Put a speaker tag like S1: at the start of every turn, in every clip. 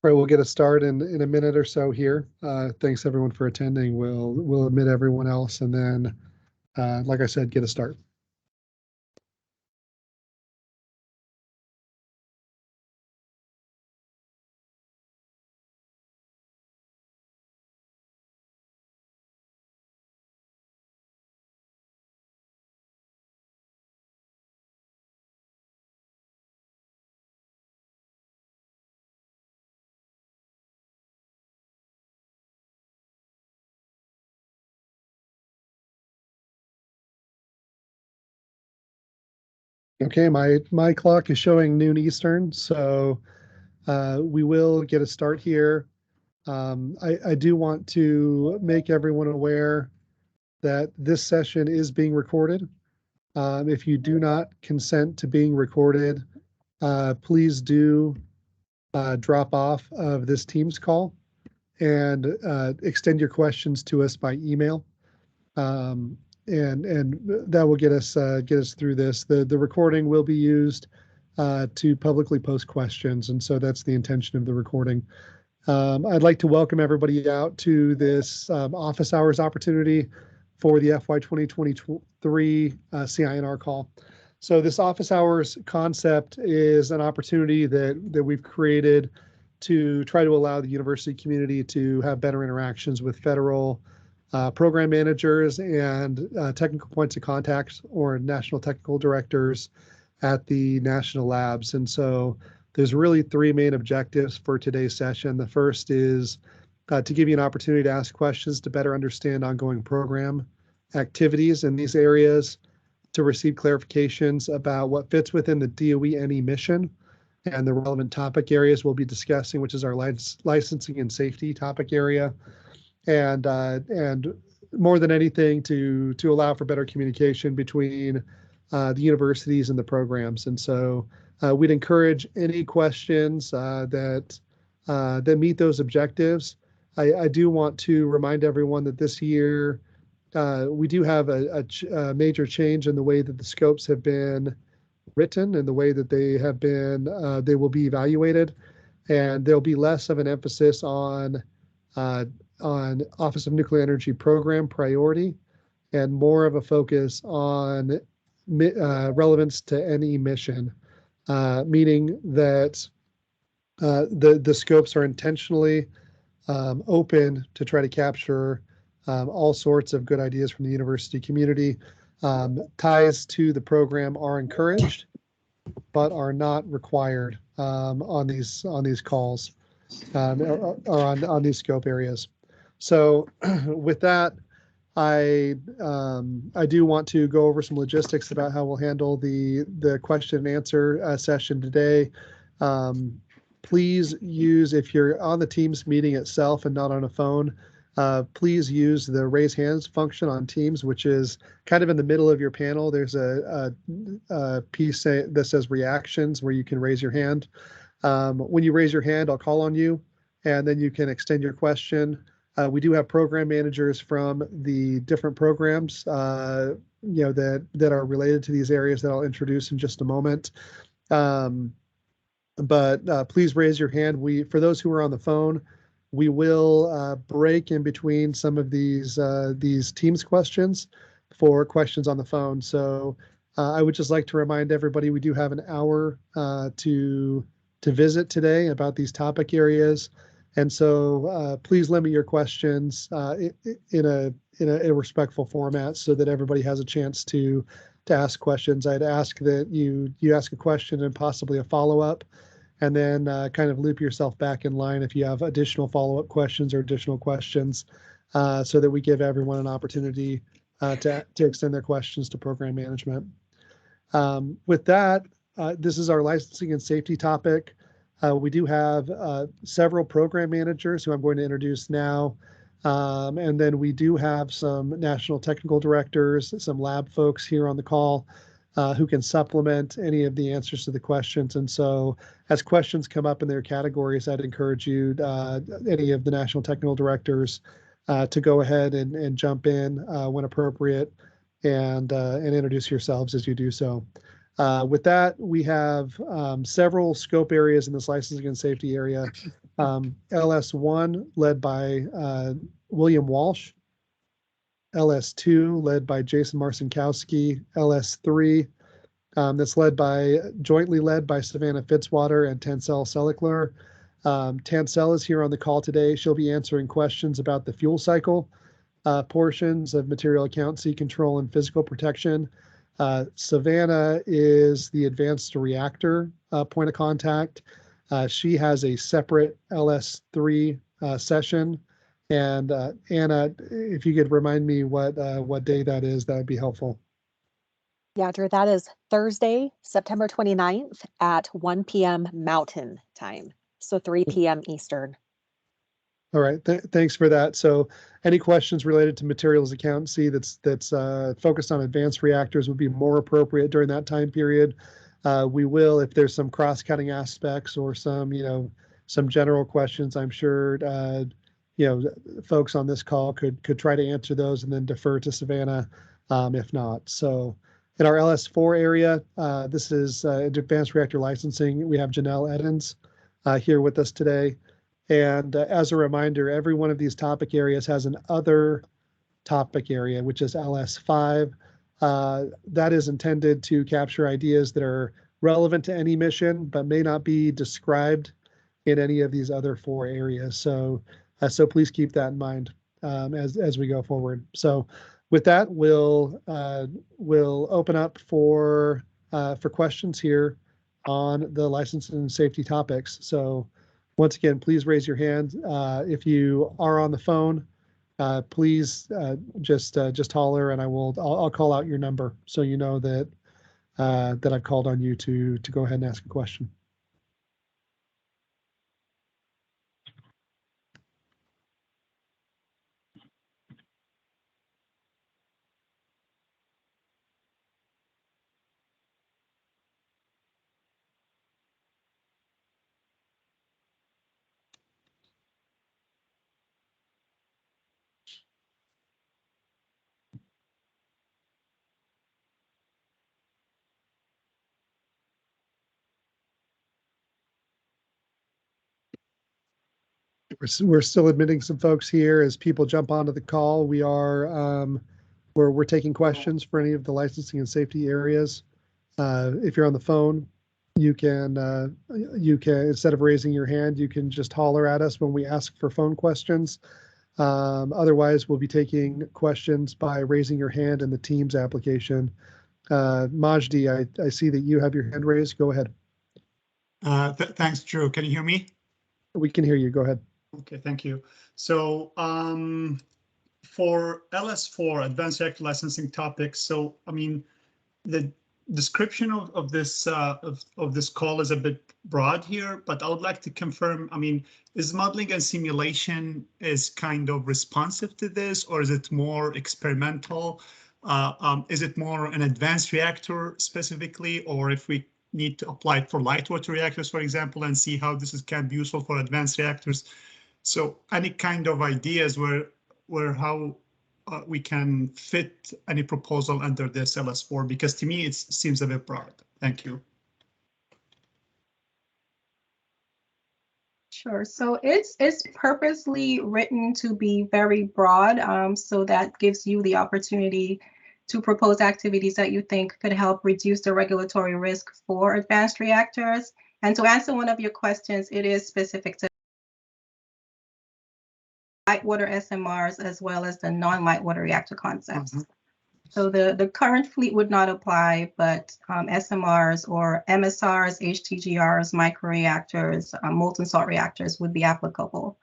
S1: All right, we'll get a start in a minute or so here. Thanks everyone for attending. We'll admit everyone else, and then, like I said, get a start. Okay, my clock is showing noon Eastern, so we will get a start here. I do want to make everyone aware that this session is being recorded. If you do not consent to being recorded, please do drop off of this Teams call and extend your questions to us by email. And that will get us through this. The recording will be used to publicly post questions, and so that's the intention of the recording. I'd like to welcome everybody out to this office hours opportunity for the FY 2023 CINR call. So this office hours concept is an opportunity that we've created to try to allow the university community to have better interactions with federal program managers and technical points of contact or national technical directors at the national labs. And so there's really three main objectives for today's session. The first is to give you an opportunity to ask questions to better understand ongoing program activities in these areas, to receive clarifications about what fits within the DOE NE mission and the relevant topic areas we'll be discussing, which is our licensing and safety topic area. And more than anything, to allow for better communication between the universities and the programs. And so we'd encourage any questions that meet those objectives. I do want to remind everyone that this year we do have a major change in the way that the scopes have been written and the way that they will be evaluated, and there'll be less of an emphasis on Office of Nuclear Energy program priority and more of a focus on relevance to NE mission, meaning that the scopes are intentionally open to try to capture all sorts of good ideas from the university community. Ties to the program are encouraged, but are not required on these calls or on these scope areas. So with that, I do want to go over some logistics about how we'll handle the question and answer session today. Please use, if you're on the Teams meeting itself and not on a phone, please use the raise hands function on Teams, which is kind of in the middle of your panel. There's a piece that says reactions where you can raise your hand. When you raise your hand, I'll call on you, and then you can extend your question. We do have program managers from the different programs, that are related to these areas that I'll introduce in just a moment. But please raise your hand. For those who are on the phone, we will break in between some of these Teams questions for questions on the phone. So I would just like to remind everybody we do have an hour to visit today about these topic areas. And so please limit your questions in a respectful format so that everybody has a chance to ask questions. I'd ask that you ask a question and possibly a follow-up, and then kind of loop yourself back in line if you have additional follow-up questions or additional questions, so that we give everyone an opportunity to extend their questions to program management. With that, this is our licensing and safety topic. We do have several program managers who I'm going to introduce now. And then we do have some national technical directors, some lab folks here on the call who can supplement any of the answers to the questions. And so as questions come up in their categories, I'd encourage you, any of the national technical directors, to go ahead and jump in when appropriate and introduce yourselves as you do so. With that, we have several scope areas in this licensing and safety area. LS1 led by William Walsh, LS2 led by Jason Marcinkowski, LS3 that's jointly led by Savannah Fitzwater and Tancel Selikler. Tancel is here on the call today. She'll be answering questions about the fuel cycle portions of material accountancy, control, and physical protection. Savannah is the advanced reactor point of contact. She has a separate LS3 session. And Anna, if you could remind me what day that is, that would be helpful.
S2: Yeah, Drew, that is Thursday, September 29th at 1 p.m. Mountain Time, so 3 p.m. Eastern.
S1: All right, thanks for that. So any questions related to materials accountancy that's focused on advanced reactors would be more appropriate during that time period. We will, if there's some cross-cutting aspects or some general questions, I'm sure folks on this call could try to answer those and then defer to Savannah if not. So in our LS4 area, this is advanced reactor licensing. We have Janelle Edens here with us today. And as a reminder, every one of these topic areas has an other topic area, which is LS5. That is intended to capture ideas that are relevant to any mission, but may not be described in any of these other 4 areas. So please keep that in mind as we go forward. So with that, we'll open up for questions here on the license and safety topics. So once again, please raise your hand. If you are on the phone, please just holler, and I'll call out your number so you know that I've called on you to go ahead and ask a question. We're still admitting some folks here as people jump onto the call. We're taking questions for any of the licensing and safety areas. If you're on the phone, you can instead of raising your hand, you can just holler at us when we ask for phone questions. Otherwise, we'll be taking questions by raising your hand in the Teams application. Majdi, I see that you have your hand raised. Go ahead.
S3: Thanks, Drew. Can you hear me?
S1: We can hear you. Go ahead.
S3: Okay, thank you. So for LS4, Advanced Reactor Licensing Topics, so I mean, the description of this call is a bit broad here, but I would like to confirm, I mean, is modeling and simulation is kind of responsive to this, or is it more experimental? Is it more an advanced reactor specifically, or if we need to apply it for light water reactors, for example, and see how this can be useful for advanced reactors? So any kind of ideas where how we can fit any proposal under this LS4, because to me it seems a bit broad. Thank you.
S4: Sure. So it's purposely written to be very broad, so that gives you the opportunity to propose activities that you think could help reduce the regulatory risk for advanced reactors. And to answer one of your questions, it is specific to light water SMRs as well as the non-light water reactor concepts. Mm-hmm. So the current fleet would not apply, but SMRs or MSRs, HTGRs, microreactors, molten salt reactors would be applicable.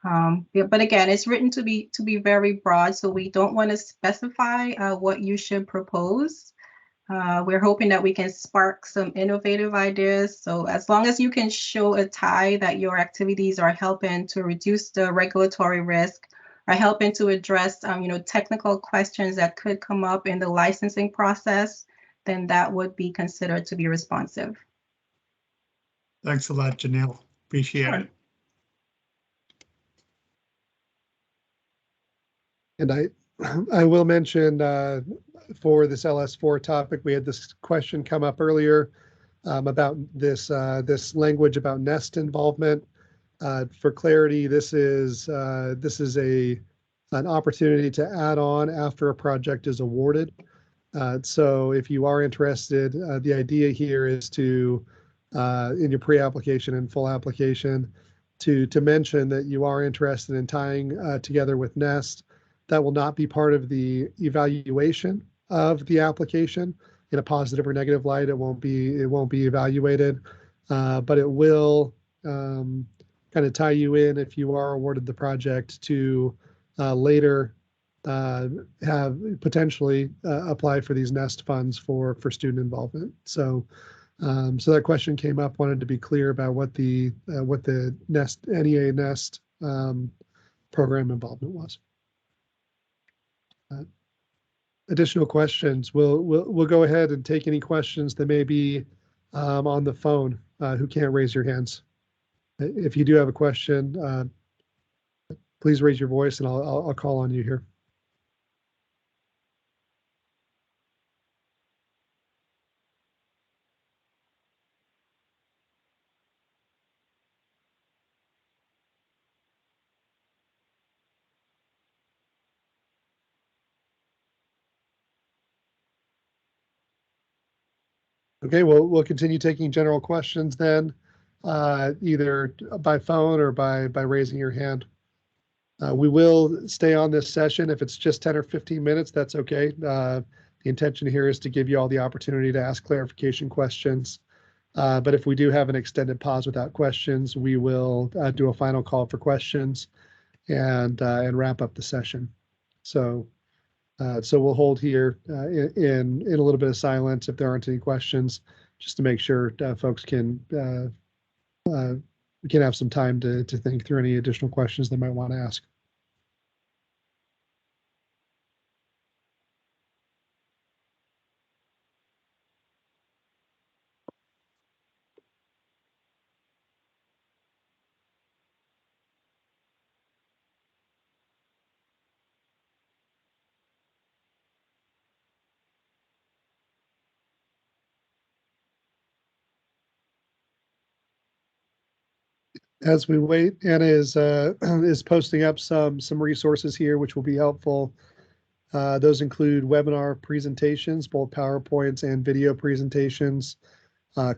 S4: But again, it's written to be very broad, so we don't want to specify what you should propose. We're hoping that we can spark some innovative ideas. So as long as you can show a tie that your activities are helping to reduce the regulatory risk, are helping to address technical questions that could come up in the licensing process, then that would be considered to be responsive.
S3: Thanks a lot, Janelle. Appreciate it.
S1: And I will mention for this LS4 topic, we had this question come up earlier about this language about nest involvement. For clarity, this is an opportunity to add on after a project is awarded. So if you are interested, the idea here is to, in your pre-application and full application, to mention that you are interested in tying together with Nest. That will not be part of the evaluation of the application in a positive or negative light. It won't be evaluated, but it will kind of tie you in if you are awarded the project to later have potentially apply for these Nest funds for student involvement. So so that question came up. Wanted to be clear about what the Nest NEA Nest program involvement was. Additional questions? We'll go ahead and take any questions that may be on the phone. Who can't raise your hands? If you do have a question, please raise your voice, and I'll call on you here. Okay, we'll continue taking general questions then, either by phone or by raising your hand. We will stay on this session. If it's just 10 or 15 minutes, that's okay. The intention here is to give you all the opportunity to ask clarification questions. But if we do have an extended pause without questions, we will do a final call for questions and wrap up the session. So we'll hold here in a little bit of silence if there aren't any questions, just to make sure folks can we can have some time to think through any additional questions they might want to ask. As we wait, Anna is posting up some resources here which will be helpful. Those include webinar presentations, both PowerPoints and video presentations,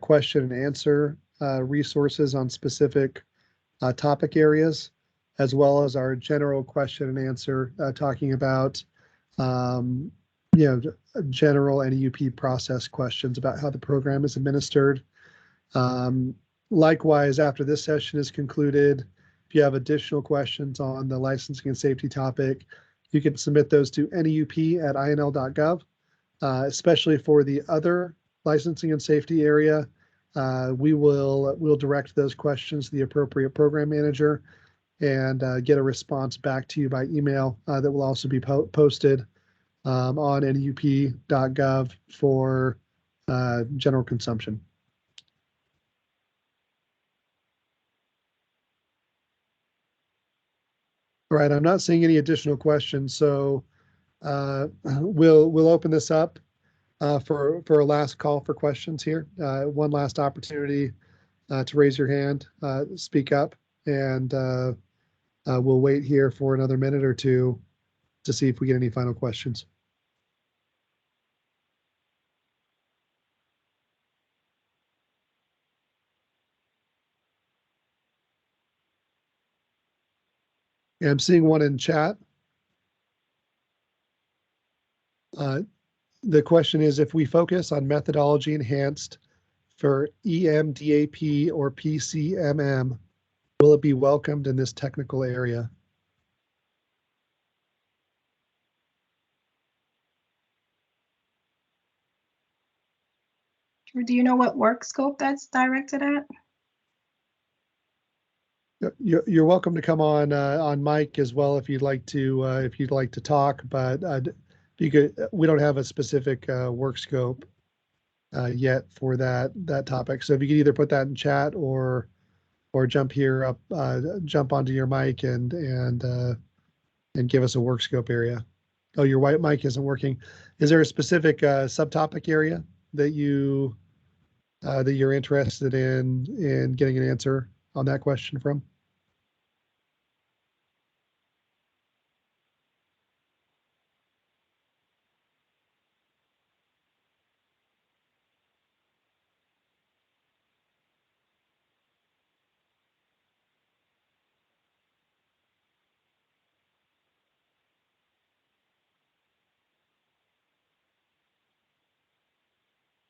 S1: question and answer resources on specific topic areas, as well as our general question and answer talking about general NEUP process questions about how the program is administered. Likewise, after this session is concluded, if you have additional questions on the licensing and safety topic, you can submit those to neup@inl.gov, especially for the other licensing and safety area. We'll direct those questions to the appropriate program manager and get a response back to you by email that will also be posted on neup.gov for general consumption. All right, I'm not seeing any additional questions, so we'll open this up for a last call for questions here. One last opportunity to raise your hand, speak up, and we'll wait here for another minute or two to see if we get any final questions. Yeah, I'm seeing one in chat. The question is, if we focus on methodology enhanced for EMDAP or PCMM, will it be welcomed in this technical area?
S4: Do you know what work scope that's directed at?
S1: You're welcome to come on mic as well if you'd like to talk, but we don't have a specific work scope yet for that topic. So if you could either put that in chat or jump onto your mic and give us a work scope area. Oh, your white mic isn't working. Is there a specific subtopic area that you're interested in getting an answer on that question from?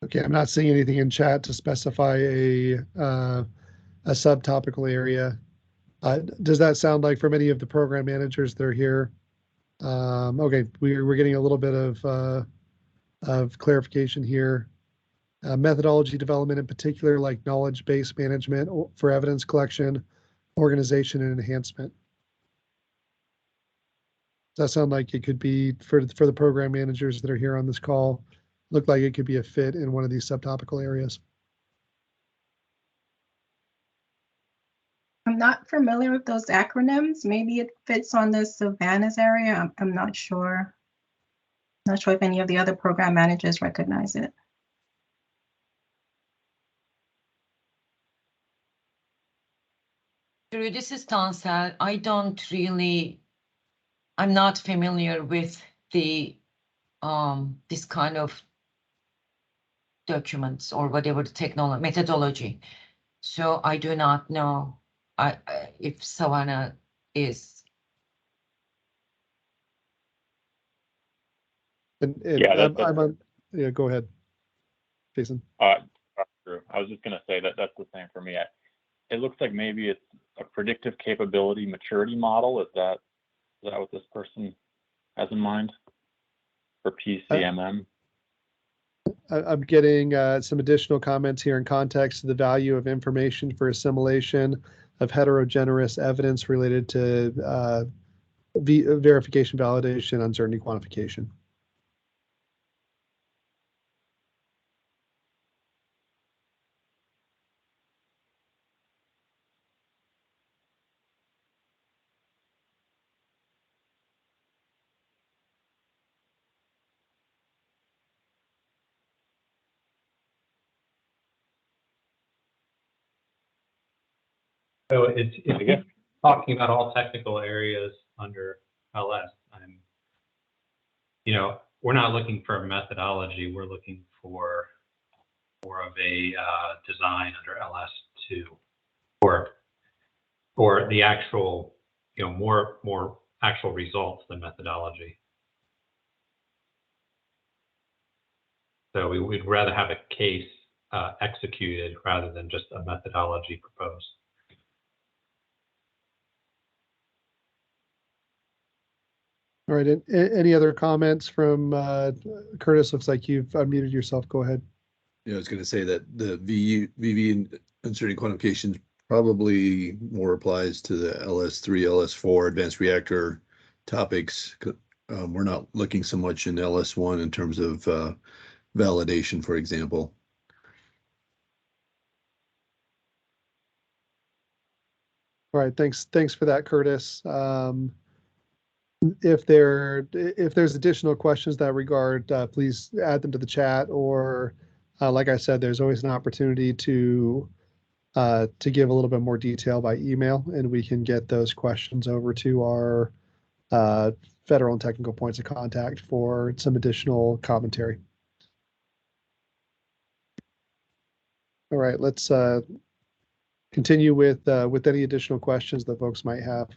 S1: Okay, I'm not seeing anything in chat to specify a subtopical area. Does that sound like from any of the program managers that are here? Okay, we're getting a little bit of clarification here. Methodology development in particular, like knowledge-based management for evidence collection, organization, and enhancement. Does that sound like it could be for the program managers that are here on this call? Look like it could be a fit in one of these subtopical areas.
S4: I'm not familiar with those acronyms. Maybe it fits on the Savannah's area. I'm not sure. Not sure if any of the other program managers recognize it.
S5: This is Tansel. I'm not familiar with the this kind of documents or whatever the technology methodology. So I do not know if Savannah is.
S1: Yeah, yeah, go ahead, Jason.
S6: True. I was just going to say that's the same for me. It looks like maybe it's a predictive capability maturity model. Is that what this person has in mind for PCMM?
S1: I'm getting some additional comments here in context to the value of information for assimilation of heterogeneous evidence related to verification, validation, uncertainty quantification.
S7: So if you're talking about all technical areas under LS, we're not looking for a methodology. We're looking for more of a design under LS2, or the actual, more actual results than methodology. So we'd rather have a case executed rather than just a methodology proposed.
S1: All right. Any other comments from Curtis? Looks like you've unmuted yourself. Go ahead.
S8: Yeah, I was going to say that the VV and uncertainty quantification probably more applies to the LS3, LS4 advanced reactor topics. We're not looking so much in LS1 in terms of validation, for example.
S1: All right. Thanks for that, Curtis. If there's additional questions in that regard, please add them to the chat, or like I said, there's always an opportunity to give a little bit more detail by email, and we can get those questions over to our federal and technical points of contact for some additional commentary. All right, let's continue with any additional questions that folks might have.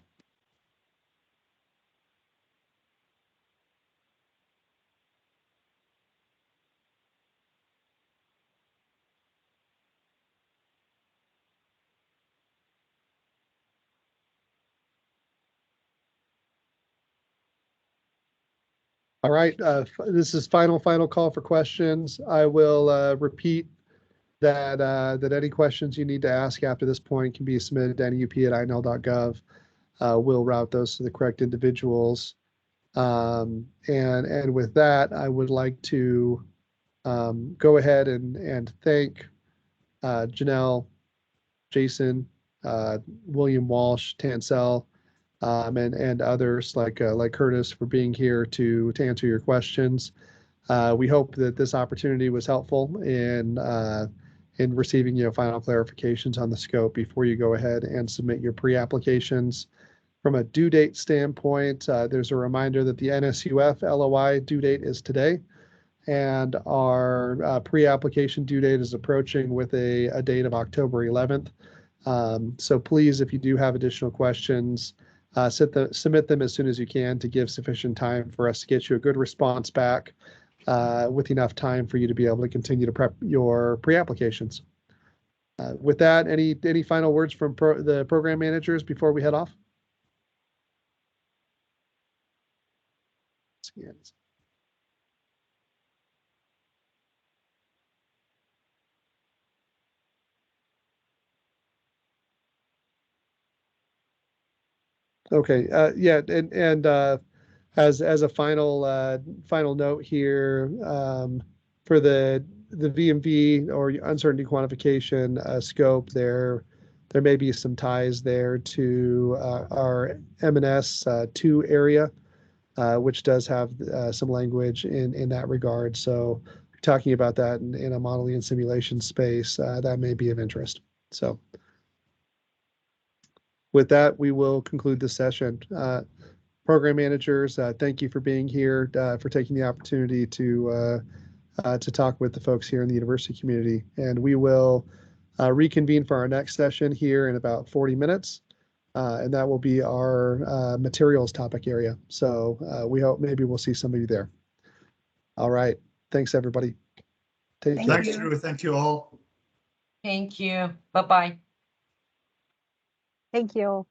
S1: All right, this is final call for questions. I will repeat that any questions you need to ask after this point can be submitted to nup@inl.gov. We'll route those to the correct individuals. And with that, I would like to go ahead and thank Janelle, Jason, William Walsh, Tansel, and others like Curtis for being here to answer your questions. We hope that this opportunity was helpful in receiving final clarifications on the scope before you go ahead and submit your pre-applications. From a due date standpoint, there's a reminder that the NSUF LOI due date is today, and our pre-application due date is approaching with a date of October 11th. So please, if you do have additional questions, submit them as soon as you can to give sufficient time for us to get you a good response back with enough time for you to be able to continue to prep your pre-applications. With that, any final words from the program managers before we head off? Okay, yeah, and as a final note here, for the VMV or uncertainty quantification scope, there may be some ties there to our M&S 2 area, which does have some language in that regard. So talking about that in a modeling and simulation space, that may be of interest. So with that, we will conclude this session. Program managers, thank you for being here, for taking the opportunity to talk with the folks here in the university community. And we will reconvene for our next session here in about 40 minutes. And that will be our materials topic area. So we hope maybe we'll see some of you there. All right. Thanks, everybody. Take care.
S3: Thanks, Drew. Thank you all.
S5: Thank you. Bye-bye.
S2: Thank you.